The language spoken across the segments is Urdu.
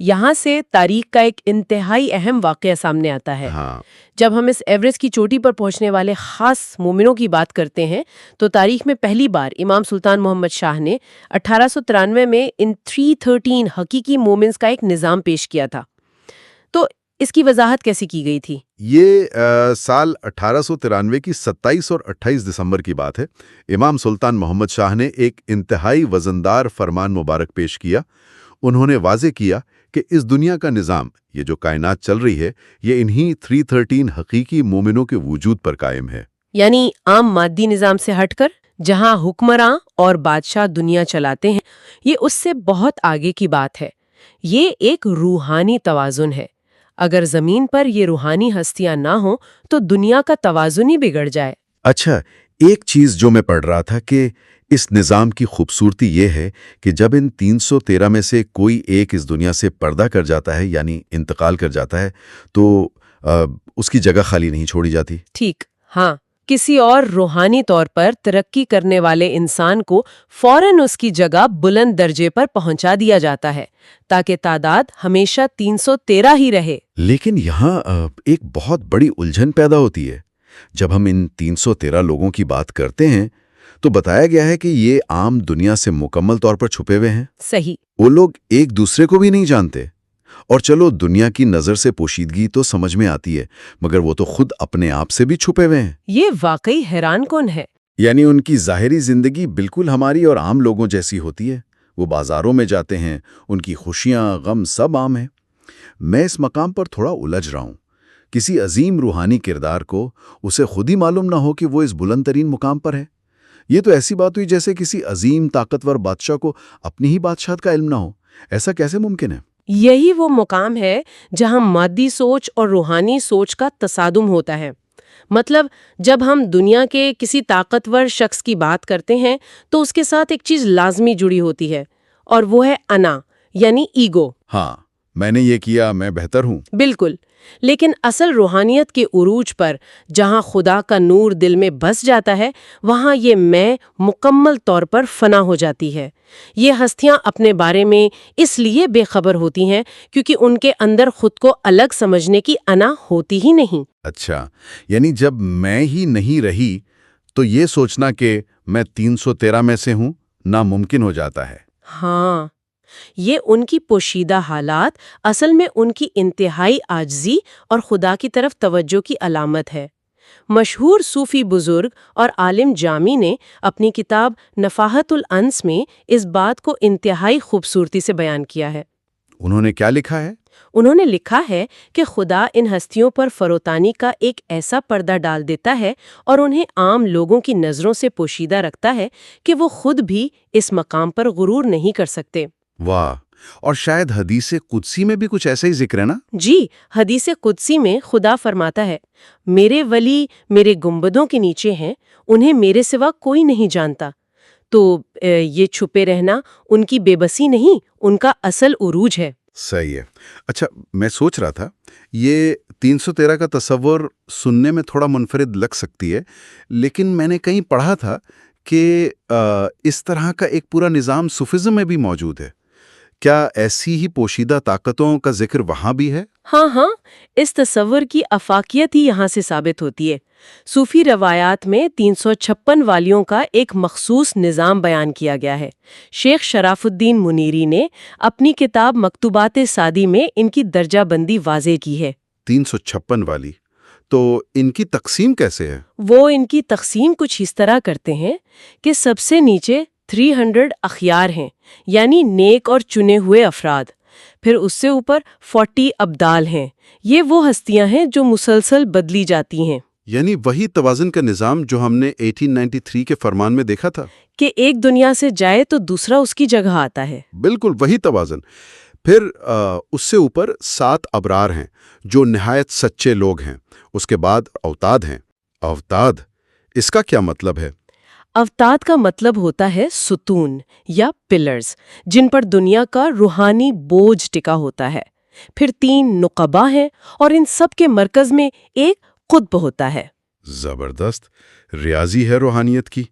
یہاں سے تاریخ کا ایک انتہائی اہم واقعہ سامنے آتا ہے۔ ہاں، جب ہم اس ایوریسٹ کی چوٹی پر پہنچنے والے خاص مومنوں کی بات کرتے ہیں تو تاریخ میں پہلی بار امام سلطان محمد شاہ نے 1893 میں ان 313 حقیقی مومنز کا ایک نظام پیش کیا تھا۔ تو اس کی وضاحت کیسی کی گئی تھی؟ یہ سال 1893 کی 27 اور 28 دسمبر کی بات ہے۔ امام سلطان محمد شاہ نے ایک انتہائی وزندار فرمان مبارک پیش کیا۔ انہوں نے واضح کیا کہ اس دنیا کا نظام، یہ جو کائنات چل رہی ہے، یہ انہی 313 حقیقی مومنوں کے وجود پر قائم ہے۔ یعنی عام مادی نظام سے ہٹ کر جہاں حکمراں اور بادشاہ دنیا چلاتے ہیں، یہ اس سے بہت آگے کی بات ہے۔ یہ ایک روحانی توازن ہے۔ اگر زمین پر یہ روحانی ہستیاں نہ ہوں تو دنیا کا توازن ہی بگڑ جائے۔ اچھا، ایک چیز جو میں پڑھ رہا تھا کہ اس نظام کی خوبصورتی یہ ہے کہ جب ان 313 میں سے کوئی ایک اس دنیا سے پردہ کر جاتا ہے، یعنی انتقال کر جاتا ہے، تو اس کی جگہ خالی نہیں چھوڑی جاتی۔ ٹھیک، ہاں، کسی اور روحانی طور پر ترقی کرنے والے انسان کو فوراً اس کی جگہ بلند درجے پر پہنچا دیا جاتا ہے تاکہ تعداد ہمیشہ 313 ہی رہے۔ لیکن یہاں ایک بہت بڑی الجھن پیدا ہوتی ہے۔ جب ہم ان 313 لوگوں کی بات کرتے ہیں تو بتایا گیا ہے کہ یہ عام دنیا سے مکمل طور پر چھپے ہوئے ہیں۔ صحیح۔ وہ لوگ ایک دوسرے کو بھی نہیں جانتے۔ اور چلو، دنیا کی نظر سے پوشیدگی تو سمجھ میں آتی ہے، مگر وہ تو خود اپنے آپ سے بھی چھپے ہوئے ہیں۔ یہ واقعی حیران کن ہے۔ یعنی ان کی ظاہری زندگی بالکل ہماری اور عام لوگوں جیسی ہوتی ہے۔ وہ بازاروں میں جاتے ہیں، ان کی خوشیاں، غم سب عام ہیں۔ میں اس مقام پر تھوڑا الجھ رہا ہوں۔ کسی عظیم روحانی کردار کو اسے خود ہی معلوم نہ ہو کہ وہ اس بلند ترین مقام پر ہے۔ یہ تو ایسی بات ہوئی جیسے کسی عظیم طاقتور بادشاہ کو اپنی ہی بادشاہت کا علم نہ ہو۔ ایسا کیسے ممکن ہے؟ یہی وہ مقام ہے جہاں مادی سوچ اور روحانی سوچ کا تصادم ہوتا ہے۔ مطلب، جب ہم دنیا کے کسی طاقتور شخص کی بات کرتے ہیں تو اس کے ساتھ ایک چیز لازمی جڑی ہوتی ہے، اور وہ ہے انا، یعنی ایگو۔ ہاں، میں نے یہ کیا، میں بہتر ہوں۔ بالکل۔ لیکن اصل روحانیت کے عروج پر، جہاں خدا کا نور دل میں بس جاتا ہے، وہاں یہ میں مکمل طور پر فنا ہو جاتی ہے۔ یہ ہستیاں اپنے بارے میں اس لیے بے خبر ہوتی ہیں کیونکہ ان کے اندر خود کو الگ سمجھنے کی انا ہوتی ہی نہیں۔ اچھا، یعنی جب میں ہی نہیں رہی تو یہ سوچنا کہ میں 313 میں سے ہوں ناممکن ہو جاتا ہے۔ ہاں، یہ ان کی پوشیدہ حالات اصل میں ان کی انتہائی عاجزی اور خدا کی طرف توجہ کی علامت ہے۔ مشہور صوفی بزرگ اور عالم جامی نے اپنی کتاب نفاحت الانس میں اس بات کو انتہائی خوبصورتی سے بیان کیا ہے۔ انہوں نے کیا لکھا ہے؟ انہوں نے لکھا ہے کہ خدا ان ہستیوں پر فروتانی کا ایک ایسا پردہ ڈال دیتا ہے اور انہیں عام لوگوں کی نظروں سے پوشیدہ رکھتا ہے کہ وہ خود بھی اس مقام پر غرور نہیں کر سکتے۔ واہ! اور شاید حدیث قدسی میں بھی کچھ ایسا ہی ذکر ہے نا؟ جی، حدیث قدسی میں خدا فرماتا ہے، میرے ولی میرے گنبدوں کے نیچے ہیں، انہیں میرے سوا کوئی نہیں جانتا۔ تو یہ چھپے رہنا ان کی بے بسی نہیں، ان کا اصل عروج ہے۔ صحیح ہے۔ اچھا، میں سوچ رہا تھا، یہ 313 کا تصور سننے میں تھوڑا منفرد لگ سکتی ہے، لیکن میں نے کہیں پڑھا تھا کہ اس طرح کا ایک پورا نظام صوفیزم میں بھی موجود ہے۔ کیا ایسی ہی پوشیدہ طاقتوں کا ذکر وہاں بھی ہے؟ ہاں، اس تصور کی افاقیت ہی یہاں سے ثابت ہوتی ہے۔ صوفی روایات میں 356 والیوں کا ایک مخصوص نظام بیان کیا گیا ہے۔ شیخ شراف الدین منیری نے اپنی کتاب مکتوبات سعدی میں ان کی درجہ بندی واضح کی ہے۔ 356 والی، تو ان کی تقسیم کیسے ہے؟ وہ ان کی تقسیم کچھ اس طرح کرتے ہیں کہ سب سے نیچے 300 اخیار ہیں، یعنی نیک اور چنے ہوئے افراد۔ پھر اس سے اوپر 40 ابدال ہیں، یہ وہ ہستیاں ہیں جو مسلسل بدلی جاتی ہیں۔ یعنی وہی توازن کا نظام جو ہم نے 1893 کے فرمان میں دیکھا تھا کہ ایک دنیا سے جائے تو دوسرا اس کی جگہ آتا ہے۔ بالکل وہی توازن۔ پھر اس سے اوپر 7 ابرار ہیں جو نہایت سچے لوگ ہیں۔ اس کے بعد اوتاد ہیں۔ اوتاد، اس کا کیا مطلب ہے؟ اوتاد کا مطلب ہوتا ہے ستون یا پلرز، جن پر دنیا کا روحانی بوجھ ٹکا ہوتا ہے۔ پھر 3 نقبا ہیں اور ان سب کے مرکز میں ایک قطب ہوتا ہے۔ زبردست ریاضی ہے روحانیت کی۔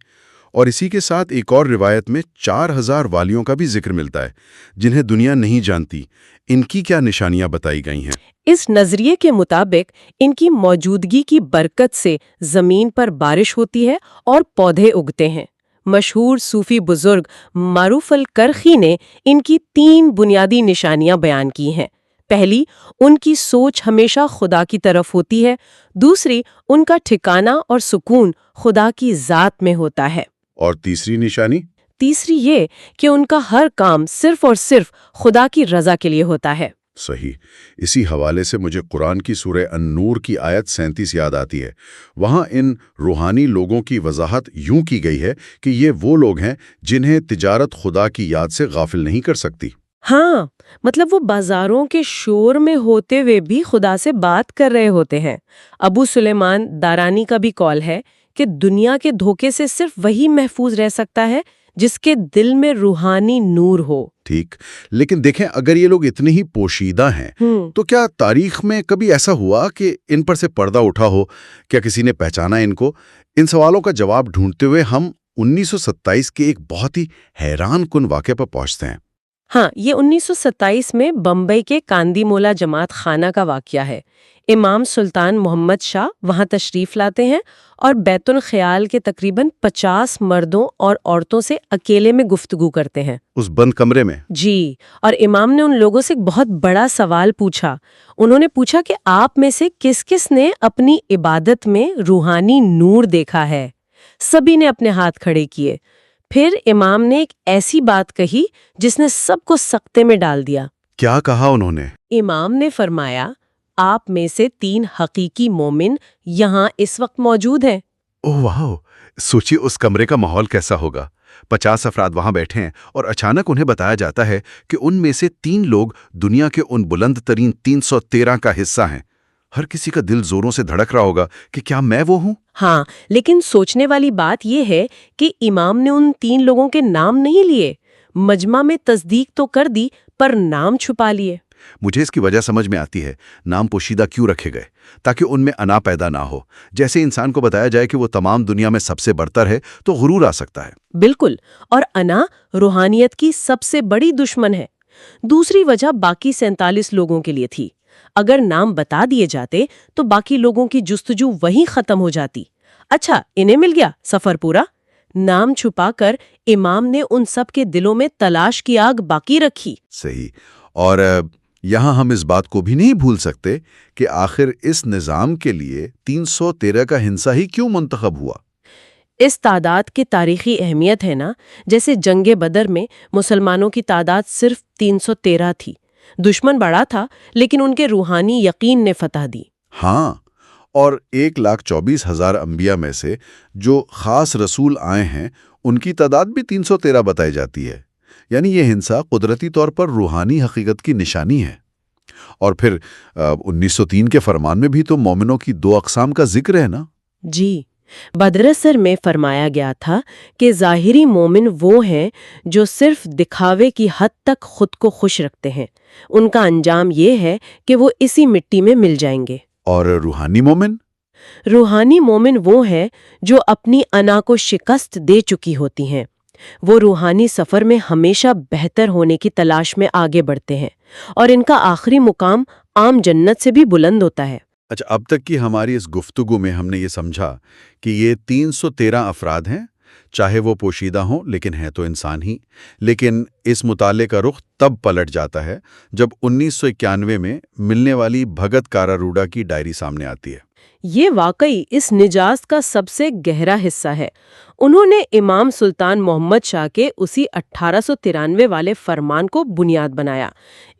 اور اسی کے ساتھ ایک اور روایت میں 4000 والیوں کا بھی ذکر ملتا ہے جنہیں دنیا نہیں جانتی۔ ان کی کیا نشانیاں بتائی گئی ہیں؟ اس نظریے کے مطابق ان کی موجودگی کی برکت سے زمین پر بارش ہوتی ہے اور پودے اگتے ہیں۔ مشہور صوفی بزرگ معروف الکرخی نے ان کی 3 بنیادی نشانیاں بیان کی ہیں۔ پہلی، ان کی سوچ ہمیشہ خدا کی طرف ہوتی ہے۔ دوسری، ان کا ٹھکانہ اور سکون خدا کی ذات میں ہوتا ہے۔ اور تیسری نشانی؟ تیسری یہ کہ ان کا ہر کام صرف اور صرف خدا کی رضا کے لیے ہوتا ہے۔ صحیح۔ اسی حوالے سے مجھے قرآن کی سورہ النور کی آیت 37 یاد آتی ہے۔ وہاں ان روحانی لوگوں کی وضاحت یوں کی گئی ہے کہ یہ وہ لوگ ہیں جنہیں تجارت خدا کی یاد سے غافل نہیں کر سکتی۔ ہاں، مطلب وہ بازاروں کے شور میں ہوتے ہوئے بھی خدا سے بات کر رہے ہوتے ہیں۔ ابو سلیمان دارانی کا بھی قول ہے کہ دنیا کے دھوکے سے صرف وہی محفوظ رہ سکتا ہے جس کے دل میں روحانی نور ہو۔ ٹھیک، لیکن دیکھیں اگر یہ لوگ اتنے ہی پوشیدہ ہیں تو کیا تاریخ میں کبھی ایسا ہوا کہ ان پر سے پردہ اٹھا ہو؟ کیا کسی نے پہچانا ان کو؟ ان سوالوں کا جواب ڈھونڈتے ہوئے ہم 1927 کے ایک بہت ہی حیران کن واقعے پر پہنچتے ہیں۔ ہاں، یہ 1927 میں بمبئی کے کاندی مولا جماعت خانہ کا واقعہ ہے۔ امام سلطان محمد شاہ وہاں تشریف لاتے ہیں اور بیت الخیال کے تقریباً 50 مردوں اور عورتوں سے اکیلے میں گفتگو کرتے ہیں۔ اس بند کمرے میں؟ جی، اور امام نے ان لوگوں سے ایک بہت بڑا سوال پوچھا۔ انہوں نے پوچھا کہ آپ میں سے کس کس نے اپنی عبادت میں روحانی نور دیکھا ہے؟ سبھی نے اپنے ہاتھ کھڑے کیے۔ پھر امام نے ایک ایسی بات کہی جس نے سب کو سکتے میں ڈال دیا۔ کیا کہا انہوں نے؟ امام نے فرمایا، آپ میں سے 3 حقیقی مومن یہاں اس وقت موجود ہیں۔ اوہ واو! سوچیے اس کمرے کا ماحول کیسا ہوگا۔ 50 افراد وہاں بیٹھے ہیں اور اچانک انہیں بتایا جاتا ہے کہ ان میں سے 3 لوگ دنیا کے ان بلند ترین 313 کا حصہ ہیں۔ ہر کسی کا دل زوروں سے دھڑک رہا ہوگا کہ کیا میں وہ ہوں؟ ہاں، لیکن سوچنے والی بات یہ ہے کہ امام نے ان 3 لوگوں کے نام نہیں لیے۔ مجمع میں تصدیق تو کر دی پر نام چھپا لیے۔ مجھے اس کی وجہ سمجھ میں آتی ہے۔ نام پوشیدہ کیوں رکھے گئے؟ تاکہ ان میں انا پیدا نہ ہو۔ جیسے انسان کو بتایا جائے کہ وہ تمام دنیا میں سب سے برتر ہے تو غرور آ سکتا ہے۔ بالکل، اور انا روحانیت کی سب سے بڑی دشمن ہے۔ دوسری وجہ باقی 47 لوگوں کے لیے تھی۔ اگر نام بتا دیے جاتے تو باقی لوگوں کی جستجو وہیں ختم ہو جاتی۔ اچھا، انہیں مل گیا، سفر پورا۔ نام چھپا کر امام نے ان سب کے دلوں میں تلاش کی آگ باقی رکھی۔ صحیح۔ اور یہاں ہم اس بات کو بھی نہیں بھول سکتے کہ آخر اس نظام کے لیے 313 کا ہنسا ہی کیوں منتخب ہوا؟ اس تعداد کی تاریخی اہمیت ہے نا، جیسے جنگ بدر میں مسلمانوں کی تعداد صرف 313 تھی۔ دشمن بڑا تھا لیکن ان کے روحانی یقین نے فتح دی۔ ہاں، اور 1,24,000 انبیاء میں سے جو خاص رسول آئے ہیں ان کی تعداد بھی 313 بتائی جاتی ہے۔ یعنی یہ ہنسا قدرتی طور پر روحانی حقیقت کی نشانی ہے۔ اور پھر 1903 کے فرمان میں بھی تو مومنوں کی 2 اقسام کا ذکر ہے نا؟ جی، بدرسر میں فرمایا گیا تھا کہ ظاہری مومن وہ ہیں جو صرف دکھاوے کی حد تک خود کو خوش رکھتے ہیں۔ ان کا انجام یہ ہے کہ وہ اسی مٹی میں مل جائیں گے۔ اور روحانی مومن؟ روحانی مومن وہ ہیں جو اپنی انا کو شکست دے چکی ہوتی ہیں۔ وہ روحانی سفر میں ہمیشہ بہتر ہونے کی تلاش میں آگے بڑھتے ہیں اور ان کا آخری مقام عام جنت سے بھی بلند ہوتا ہے۔ اچھا، اب تک کی ہماری اس گفتگو میں ہم نے یہ سمجھا کہ یہ 313 افراد ہیں، چاہے وہ پوشیدہ ہوں لیکن ہیں تو انسان ہی۔ لیکن اس مطالعے کا رخ تب پلٹ جاتا ہے جب 1991 میں ملنے والی بھگت کاراروڑا کی ڈائری سامنے آتی ہے۔ یہ واقعی اس نجات کا سب سے گہرا حصہ ہے۔ انہوں نے امام سلطان محمد شاہ کے اسی 1893 والے فرمان کو بنیاد بنایا۔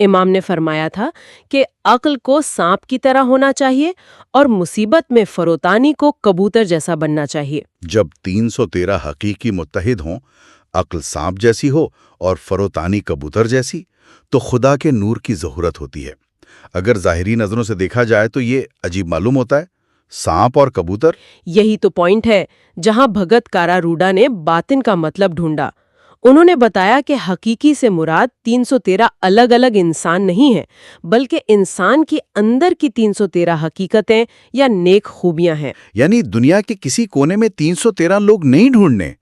امام نے فرمایا تھا کہ عقل کو سانپ کی طرح ہونا چاہیے اور مصیبت میں فروتانی کو کبوتر جیسا بننا چاہیے۔ جب 313 حقیقی متحد ہوں، عقل سانپ جیسی ہو اور فروتانی کبوتر جیسی، تو خدا کے نور کی ضرورت ہوتی ہے۔ اگر ظاہری نظروں سے دیکھا جائے تو یہ عجیب معلوم ہوتا ہے، سانپ اور کبوتر۔ یہی تو پوائنٹ ہے جہاں بھگت کاراروڑا نے باطن کا مطلب ڈھونڈا۔ انہوں نے بتایا کہ حقیقی سے مراد 313 الگ الگ انسان نہیں ہیں، بلکہ انسان کی اندر کی 313 حقیقتیں یا نیک خوبیاں ہیں۔ یعنی دنیا کے کسی کونے میں 313 لوگ نہیں ڈھونڈنے،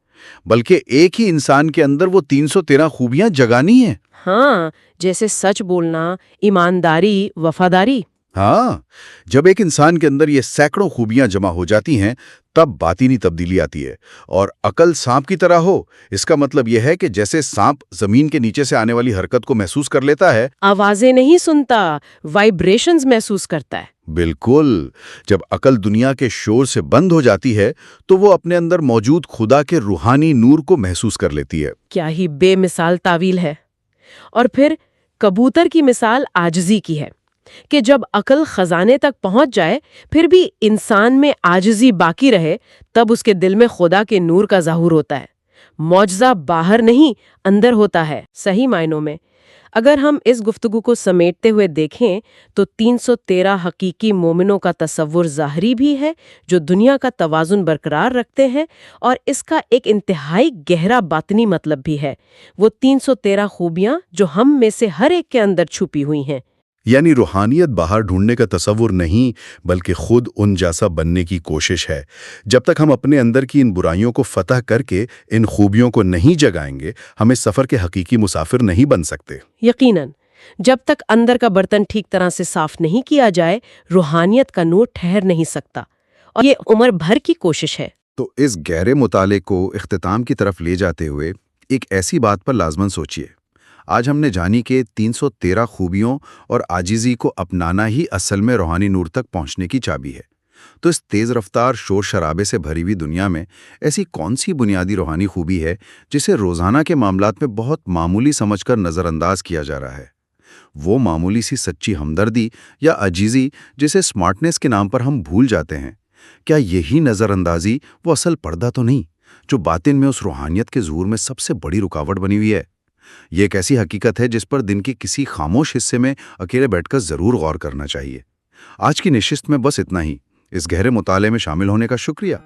بلکہ ایک ہی انسان کے اندر وہ 313 خوبیاں جگانی ہیں۔ ہاں، جیسے سچ بولنا، ایمانداری، وفاداری۔ ہاں، جب ایک انسان کے اندر یہ سینکڑوں خوبیاں جمع ہو جاتی ہیں تب باطنی تبدیلی آتی ہے، اور عقل سانپ کی طرح ہو، اس کا مطلب یہ ہے کہ جیسے سانپ زمین کے نیچے سے آنے والی حرکت کو محسوس کر لیتا ہے۔ آوازیں نہیں سنتا، وائبریشنز محسوس کرتا ہے۔ بالکل، جب عقل دنیا کے شور سے بند ہو جاتی ہے تو وہ اپنے اندر موجود خدا کے روحانی نور کو محسوس کر لیتی ہے۔ کیا ہی بے مثال تعویل ہے۔ اور پھر کبوتر کی مثال عاجزی کی ہے کہ جب عقل خزانے تک پہنچ جائے پھر بھی انسان میں عاجزی باقی رہے، تب اس کے دل میں خدا کے نور کا ظہور ہوتا ہے۔ معجزہ باہر نہیں، اندر ہوتا ہے صحیح معنوں میں۔ اگر ہم اس گفتگو کو سمیٹتے ہوئے دیکھیں تو 313 حقیقی مومنوں کا تصور ظاہری بھی ہے جو دنیا کا توازن برقرار رکھتے ہیں، اور اس کا ایک انتہائی گہرا باطنی مطلب بھی ہے، وہ 313 خوبیاں جو ہم میں سے ہر ایک کے اندر چھپی ہوئی ہیں۔ یعنی روحانیت باہر ڈھونڈنے کا تصور نہیں، بلکہ خود ان جیسا بننے کی کوشش ہے۔ جب تک ہم اپنے اندر کی ان برائیوں کو فتح کر کے ان خوبیوں کو نہیں جگائیں گے، ہم اس سفر کے حقیقی مسافر نہیں بن سکتے۔ یقیناً، جب تک اندر کا برتن ٹھیک طرح سے صاف نہیں کیا جائے، روحانیت کا نور ٹھہر نہیں سکتا، اور یہ عمر بھر کی کوشش ہے۔ تو اس گہرے مطالعے کو اختتام کی طرف لے جاتے ہوئے ایک ایسی بات پر لازماً سوچئے۔ آج ہم نے جانی کہ 313 خوبیوں اور عاجزی کو اپنانا ہی اصل میں روحانی نور تک پہنچنے کی چابی ہے۔ تو اس تیز رفتار شور شرابے سے بھری ہوئی دنیا میں ایسی کون سی بنیادی روحانی خوبی ہے جسے روزانہ کے معاملات میں بہت معمولی سمجھ کر نظر انداز کیا جا رہا ہے؟ وہ معمولی سی سچی ہمدردی یا عاجزی جسے سمارٹنس کے نام پر ہم بھول جاتے ہیں، کیا یہی نظر اندازی وہ اصل پردہ تو نہیں جو باطن میں اس روحانیت کے ظہور میں سب سے بڑی رکاوٹ بنی ہوئی ہے؟ یہ ایک ایسی حقیقت ہے جس پر دن کے کسی خاموش حصے میں اکیلے بیٹھ کر ضرور غور کرنا چاہیے۔ آج کی نشست میں بس اتنا ہی۔ اس گہرے مطالعے میں شامل ہونے کا شکریہ۔